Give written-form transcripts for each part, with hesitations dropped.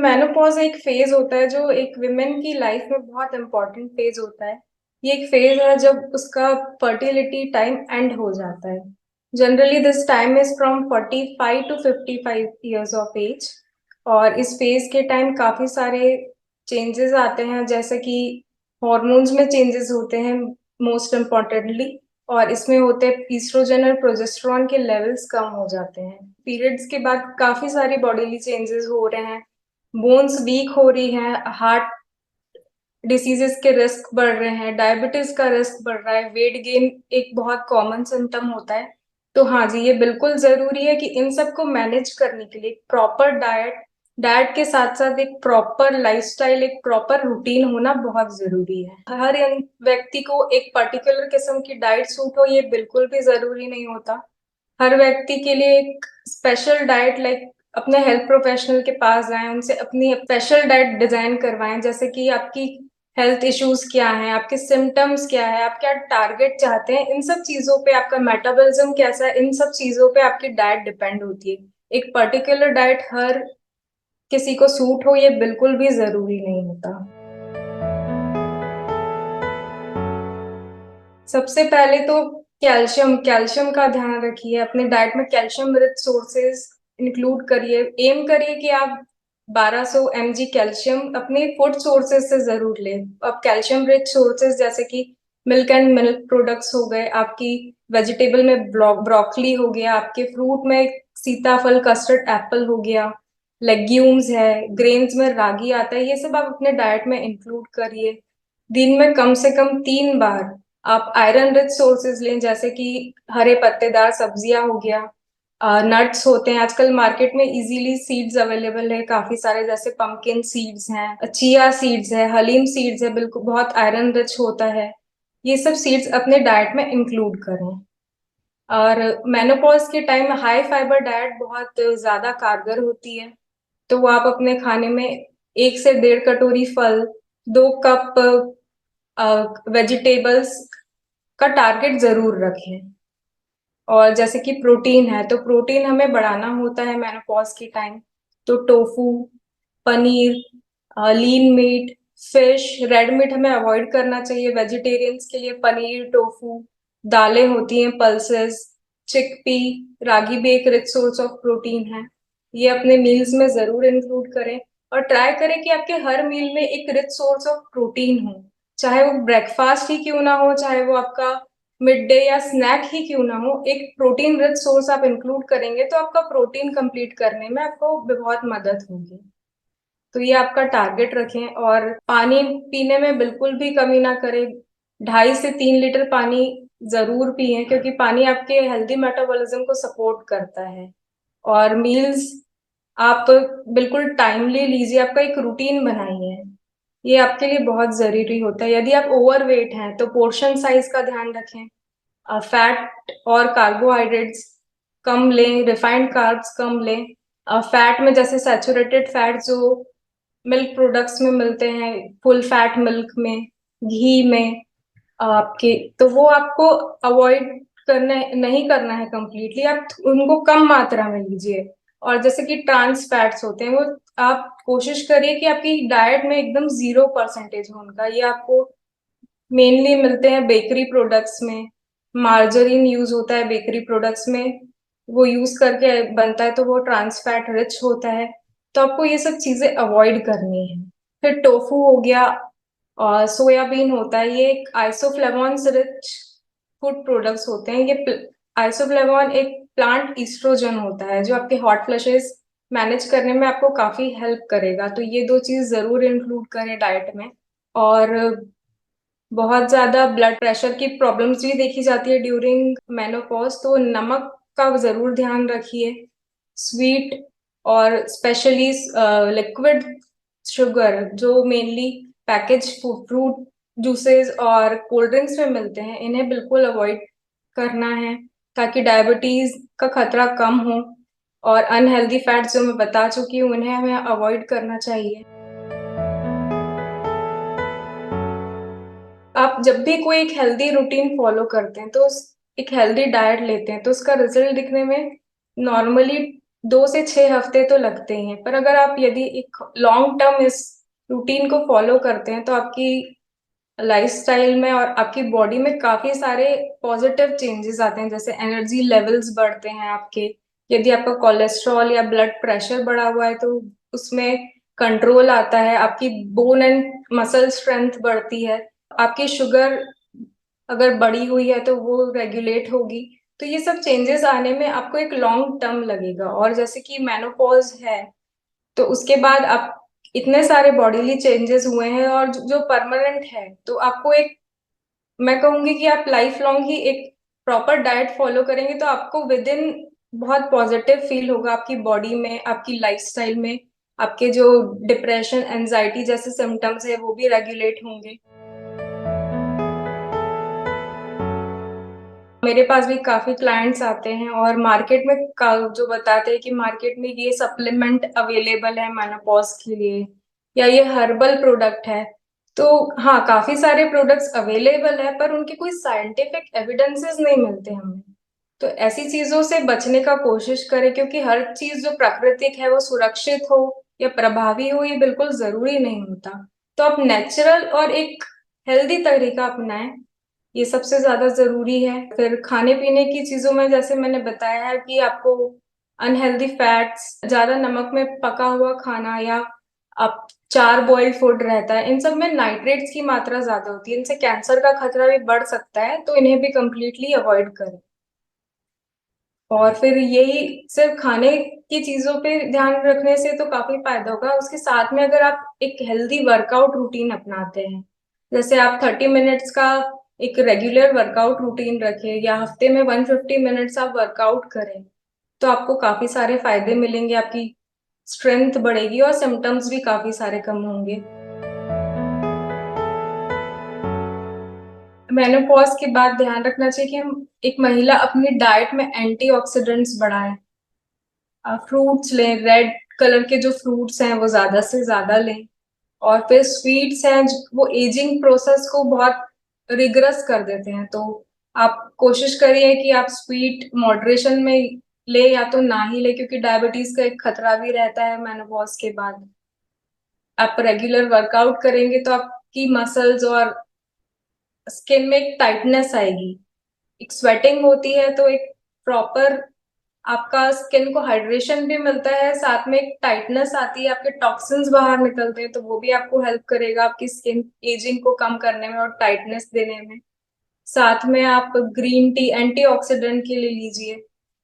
Menopause एक phase होता है जो एक विमेन की लाइफ में बहुत इंपॉर्टेंट फेज होता है। ये एक फेज है जब उसका फर्टिलिटी टाइम एंड हो जाता है। Generally this time is from 45 to 55 years of age. और इस फेज के टाइम काफी सारे चेंजेस आते हैं, जैसे कि हॉर्मोन्स में चेंजेस होते हैं मोस्ट इम्पॉर्टेंटली। और इसमें होते हैं ईस्ट्रोजन और प्रोजेस्टेरॉन के लेवल्स कम हो जाते हैं। पीरियड्स के बाद काफी सारी बॉडीली चेंजेस हो रहे हैं। बोन्स वीक हो रही है, हार्ट डिसीजेस के रिस्क बढ़ रहे हैं, डायबिटीज का रिस्क बढ़ रहा है, वेट गेन एक बहुत कॉमन सिम्टम होता है। तो हाँ जी, ये बिल्कुल जरूरी है कि इन सबको मैनेज करने के लिए प्रॉपर डाइट, डाइट के साथ साथ एक प्रॉपर लाइफस्टाइल, एक प्रॉपर रूटीन होना बहुत जरूरी है। हर व्यक्ति को एक पर्टिकुलर किस्म की डाइट सूट हो, ये बिल्कुल भी जरूरी नहीं होता। हर व्यक्ति के लिए एक स्पेशल डाइट, लाइक अपने हेल्थ प्रोफेशनल के पास जाएं, उनसे अपनी स्पेशल डाइट डिजाइन करवाएं, जैसे कि आपकी हेल्थ इश्यूज क्या हैं, आपके सिम्टम्स क्या है, आप क्या टारगेट चाहते हैं, इन सब चीजों पे, आपका मेटाबॉलिज्म कैसा है, इन सब चीजों पे आपकी डाइट डिपेंड होती है। एक पर्टिकुलर डाइट हर किसी को सूट हो, ये बिल्कुल भी जरूरी नहीं होता। सबसे पहले तो कैल्शियम कैल्शियम का ध्यान रखिए। अपने डाइट में कैल्शियम रिच सोर्सेज इंक्लूड करिए। एम करिए कि आप 1200 mg कैल्शियम अपने फूड सोर्सेज से जरूर लें। अब कैल्शियम रिच सोर्सेज जैसे कि मिल्क एंड मिल्क प्रोडक्ट्स हो गए, आपकी वेजिटेबल में ब्रोकली हो गया, आपके फ्रूट में सीताफल, कस्टर्ड एप्पल हो गया, लेग्यूम्स है, ग्रेन्स में रागी आता है, ये सब आप अपने डाइट में इंक्लूड करिए। दिन में कम से कम 3 बार आप आयरन रिच सोर्सेज लें, जैसे कि हरे पत्तेदार सब्जियां हो गया, नट्स होते हैं आजकल मार्केट में इजीली, सीड्स अवेलेबल है काफी सारे, जैसे पंपकिन सीड्स हैं, चिया सीड्स है, हलीम सीड्स है, बिल्कुल बहुत आयरन रिच होता है। ये सब सीड्स अपने डाइट में इंक्लूड करें। और मेनोपॉज के टाइम में हाई फाइबर डाइट बहुत ज्यादा कारगर होती है। तो वो आप अपने खाने में 1 से 1.5 कटोरी फल, 2 कप वेजिटेबल्स का टारगेट जरूर रखें। और जैसे कि प्रोटीन है, तो प्रोटीन हमें बढ़ाना होता है मेनोपॉज के टाइम। तो tofu, paneer, lean meat, fish, red meat हमें अवॉइड करना चाहिए। वेजिटेरियंस के लिए पनीर, टोफू, दालें होती हैं, पल्सेस, चिकपी, रागी भी एक रिच सोर्स ऑफ प्रोटीन है। ये अपने मील्स में जरूर इंक्लूड करें। और ट्राई करें कि आपके हर मील में एक रिच सोर्स ऑफ प्रोटीन हो, चाहे वो ब्रेकफास्ट ही क्यों ना हो, चाहे वो आपका मिड डे या स्नैक ही क्यों ना हो, एक प्रोटीन रिच सोर्स आप इंक्लूड करेंगे तो आपका प्रोटीन कंप्लीट करने में आपको बहुत मदद होगी। तो ये आपका टारगेट रखें। और पानी पीने में बिल्कुल भी कमी ना करें। 2.5 से 3 लीटर पानी जरूर पिए, क्योंकि पानी आपके हेल्दी मेटाबॉलिज्म को सपोर्ट करता है। और मील्स आप बिल्कुल टाइमली लीजिए, आपका एक रूटीन बनाइए, ये आपके लिए बहुत जरूरी होता है। यदि आप ओवरवेट हैं तो पोर्शन साइज का ध्यान रखें। फैट और कार्बोहाइड्रेट्स कम लें, रिफाइंड कार्ब्स कम लें। फैट में जैसे सैचुरेटेड फैट जो मिल्क प्रोडक्ट्स में मिलते हैं, फुल फैट मिल्क में, घी में आपके, तो वो आपको अवॉइड करना, नहीं करना है कंप्लीटली, आप उनको कम मात्रा में लीजिए। और जैसे कि ट्रांस फैट्स होते हैं, वो आप कोशिश करिए कि आपकी डाइट में एकदम 0% हो उनका। ये आपको मेनली मिलते हैं बेकरी प्रोडक्ट्स में। मार्जरीन यूज होता है बेकरी प्रोडक्ट्स में, वो यूज करके बनता है, तो वो ट्रांस फैट रिच होता है। तो आपको ये सब चीजें अवॉइड करनी है। फिर टोफू हो गया और सोयाबीन होता है, ये एक आइसोफ्लेवॉन्स रिच फूड प्रोडक्ट्स होते हैं। ये आइसोफ्लेवॉन एक प्लांट ईस्ट्रोजन होता है जो आपके हॉट फ्लशेस मैनेज करने में आपको काफी हेल्प करेगा। तो ये 2 चीज जरूर इंक्लूड करें डाइट में। और बहुत ज्यादा ब्लड प्रेशर की प्रॉब्लम्स भी देखी जाती है ड्यूरिंग मेनोपॉज, तो नमक का जरूर ध्यान रखिए। स्वीट और स्पेशली लिक्विड शुगर जो मेनली पैकेज फ्रूट जूसेस और कोल्ड ड्रिंक्स में मिलते हैं, इन्हें बिल्कुल अवॉइड करना है, ताकि डायबिटीज का खतरा कम हो। और अनहेल्दी फैट्स जो मैं बता चुकी हूँ, उन्हें हमें अवॉइड करना चाहिए। आप जब भी कोई एक हेल्दी रूटीन फॉलो करते हैं, तो एक हेल्दी डाइट लेते हैं, तो उसका रिजल्ट दिखने में नॉर्मली 2 से 6 हफ्ते तो लगते ही हैं, पर अगर आप यदि एक लॉन्ग टर्म इस रूटीन को फॉलो करते हैं तो आपकी लाइफस्टाइल में और आपकी बॉडी में काफी सारे पॉजिटिव चेंजेस आते हैं, जैसे एनर्जी लेवल्स बढ़ते हैं आपके। यदि आपका कोलेस्ट्रॉल या ब्लड प्रेशर बढ़ा हुआ है तो उसमें कंट्रोल आता है, आपकी बोन एंड मसल स्ट्रेंथ बढ़ती है, आपकी शुगर अगर बढ़ी हुई है तो वो रेगुलेट होगी। तो ये सब चेंजेस आने में आपको एक लॉन्ग टर्म लगेगा। और जैसे कि मेनोपॉज है तो उसके बाद आप इतने सारे बॉडीली चेंजेस हुए हैं और जो परमानेंट है, तो आपको एक, मैं कहूंगी कि आप लाइफ लॉन्ग ही एक प्रॉपर डाइट फॉलो करेंगे तो आपको विद इन बहुत पॉजिटिव फील होगा आपकी बॉडी में, आपकी लाइफस्टाइल में। आपके जो डिप्रेशन एंजाइटी जैसे सिम्टम्स है वो भी रेगुलेट होंगे। मेरे पास भी काफी क्लाइंट्स आते हैं और मार्केट में जो बताते हैं कि मार्केट में ये सप्लीमेंट अवेलेबल है मेनोपॉज के लिए, या ये हर्बल प्रोडक्ट है। तो हाँ, काफी सारे प्रोडक्ट्स अवेलेबल है पर उनके कोई साइंटिफिक एविडेंसेस नहीं मिलते हमें। तो ऐसी चीजों से बचने का कोशिश करें, क्योंकि हर चीज जो प्राकृतिक है वो सुरक्षित हो या प्रभावी हो ये बिल्कुल जरूरी नहीं होता। तो आप नेचुरल और एक हेल्दी तरीका अपनाएं, ये सबसे ज्यादा जरूरी है। फिर खाने पीने की चीजों में जैसे मैंने बताया है कि आपको अनहेल्दी फैट्स, ज्यादा नमक में पका हुआ खाना, या आप चार बॉइल्ड फूड रहता है, इन सब में नाइट्रेट्स की मात्रा ज्यादा होती है, इनसे कैंसर का खतरा भी बढ़ सकता है, तो इन्हें भी कंप्लीटली अवॉइड करें। और फिर यही सिर्फ खाने की चीजों पे ध्यान रखने से तो काफी फायदा होगा, उसके साथ में अगर आप एक हेल्दी वर्कआउट रूटीन अपनाते हैं, जैसे आप 30 मिनट्स का एक रेगुलर वर्कआउट रूटीन रखें या हफ्ते में 150 मिनट्स आप वर्कआउट करें, तो आपको काफी सारे फायदे मिलेंगे, आपकी स्ट्रेंथ बढ़ेगी और सिम्टम्स भी काफी सारे कम होंगे। मेनोपॉज के बाद ध्यान रखना चाहिए कि हम एक महिला अपनी डाइट में एंटीऑक्सीडेंट्स बढ़ाएं। फ्रूट्स लें, रेड कलर के जो फ्रूट्स हैं वो ज्यादा से ज्यादा लें। और फिर स्वीट्स हैं वो एजिंग प्रोसेस को बहुत रिग्रेस कर देते हैं, तो आप कोशिश करिए कि आप स्वीट मॉडरेशन में ले या तो ना ही ले, क्योंकि डायबिटीज का एक खतरा भी रहता है मेनोपॉज के बाद। आप रेगुलर वर्कआउट करेंगे तो आपकी मसल्स और स्किन में एक टाइटनेस आएगी, एक स्वेटिंग होती है, तो एक प्रॉपर आपका स्किन को हाइड्रेशन भी मिलता है, साथ में एक टाइटनेस आती है, आपके टॉक्सिन्स बाहर निकलते हैं, तो वो भी आपको हेल्प करेगा आपकी स्किन एजिंग को कम करने में और टाइटनेस देने में। साथ में आप ग्रीन टी एंटीऑक्सीडेंट के लिए लीजिए,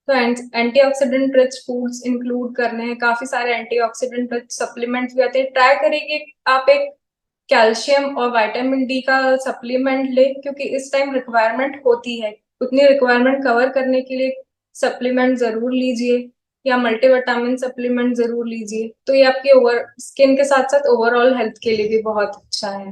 तो एंटीऑक्सीडेंट रिच फूड्स इंक्लूड करने हैं, काफी सारे एंटीऑक्सीडेंट रिच सप्लीमेंट्स भी आते हैं। ट्राई करिए कि आप एक कैल्शियम और विटामिन डी का सप्लीमेंट ले, क्योंकि इस टाइम रिक्वायरमेंट होती है, उतनी रिक्वायरमेंट कवर करने के लिए सप्लीमेंट जरूर लीजिए, या मल्टीविटामिन सप्लीमेंट जरूर लीजिए। तो ये आपके ओवर स्किन के साथ साथ ओवरऑल हेल्थ के लिए भी बहुत अच्छा है।